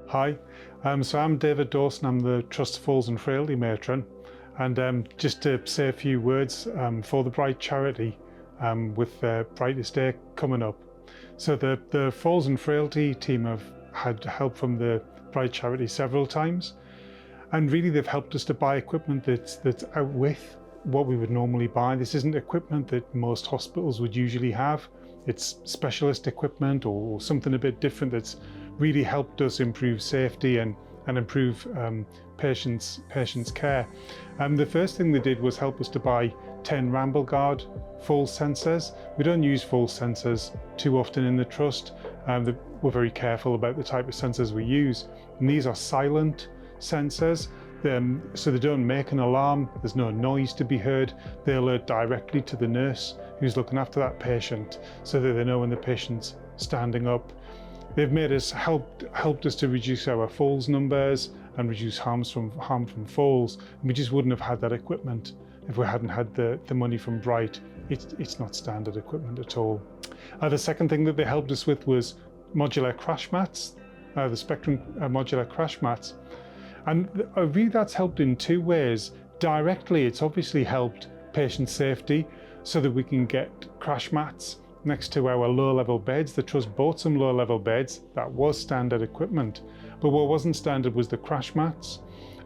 Hi, so I'm David Dawson. I'm the Trust Falls and Frailty matron, and just to say a few words for the Bright charity with Brightest Day coming up. So the Falls and Frailty team have had help from the Bright charity several times, and really they've helped us to buy equipment that's out with what we would normally buy. This isn't equipment that most hospitals would usually have. It's specialist equipment or something a bit different that's really helped us improve safety and improve patients' care. The first thing they did was help us to buy 10 RambleGuard falls sensors. We don't use falls sensors too often in the trust. We're very careful about the type of sensors we use. And these are silent sensors, so they don't make an alarm. There's no noise to be heard. They alert directly to the nurse who's looking after that patient, so that they know when the patient's standing up. They've made us helped us to reduce our falls numbers and reduce harm from falls. And we just wouldn't have had that equipment if we hadn't had the money from Bright. It's not standard equipment at all. The second thing that they helped us with was modular crash mats, the Spectrum modular crash mats. And really that's helped in two ways. Directly, it's obviously helped patient safety so that we can get crash mats next to our low-level beds. The Trust bought some low-level beds. That was standard equipment. But what wasn't standard was the crash mats.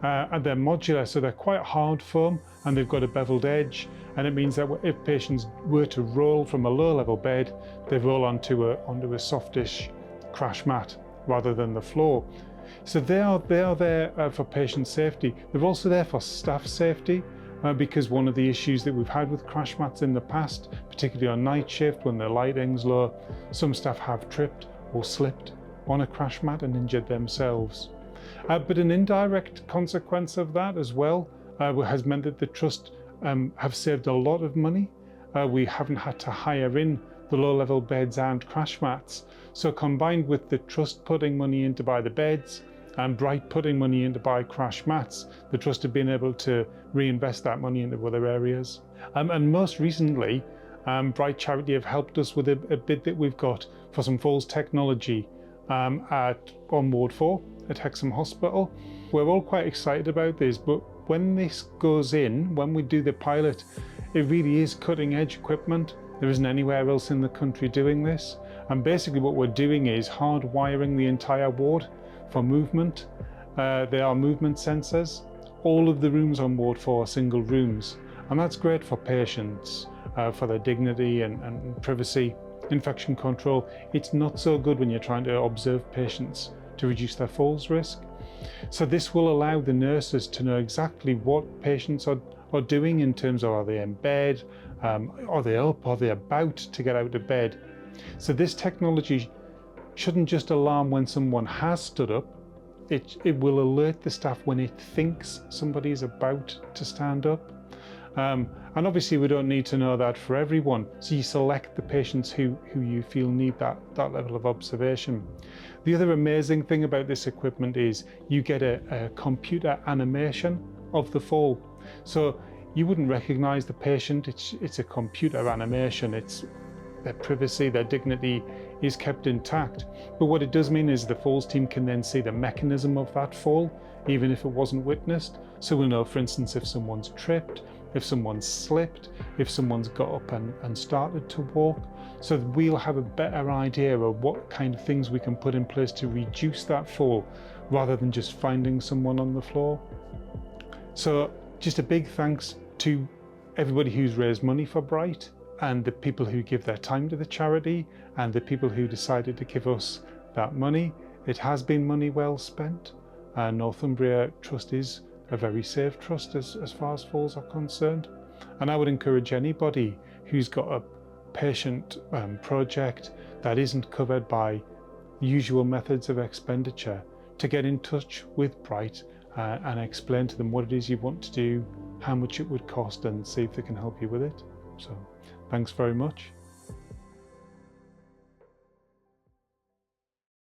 And they're modular, so they're quite hard foam and they've got a beveled edge. And it means that if patients were to roll from a low-level bed, they roll onto a softish crash mat rather than the floor. So they are there for patient safety. They're also there for staff safety, because one of the issues that we've had with crash mats in the past, particularly on night shift when the lighting's low, some staff have tripped or slipped on a crash mat and injured themselves. But an indirect consequence of that as well has meant that the Trust have saved a lot of money. We haven't had to hire in the low-level beds and crash mats. So combined with the Trust putting money in to buy the beds and Bright putting money in to buy crash mats, the Trust have been able to reinvest that money into other areas. And most recently, Bright Charity have helped us with a bid that we've got for some falls technology on Ward 4 at Hexham Hospital. We're all quite excited about this, but when this goes in, when we do the pilot, it really is cutting edge equipment. There isn't anywhere else in the country doing this. And basically what we're doing is hardwiring the entire ward for movement. They are movement sensors. All of the rooms on Ward 4 are single rooms. And that's great for patients, for their dignity and privacy, infection control. It's not so good when you're trying to observe patients to reduce their falls risk. So this will allow the nurses to know exactly what patients are doing in terms of, are they in bed, are they up, are they about to get out of bed. So this technology shouldn't just alarm when someone has stood up, it will alert the staff when it thinks somebody is about to stand up. And obviously we don't need to know that for everyone, so you select the patients who you feel need that level of observation. The other amazing thing about this equipment is you get a computer animation of the fall. So you wouldn't recognize the patient, it's a computer animation. It's their privacy, their dignity is kept intact. But what it does mean is the falls team can then see the mechanism of that fall, even if it wasn't witnessed. So we'll know, for instance, if someone's tripped, if someone's slipped, if someone's got up and started to walk. So we'll have a better idea of what kind of things we can put in place to reduce that fall, rather than just finding someone on the floor. So just a big thanks to everybody who's raised money for Bright, and the people who give their time to the charity, and the people who decided to give us that money. It has been money well spent. Northumbria Trust is a very safe trust as far as falls are concerned. And I would encourage anybody who's got a patient project that isn't covered by usual methods of expenditure to get in touch with Bright and explain to them what it is you want to do, how much it would cost, and see if they can help you with it. So thanks very much.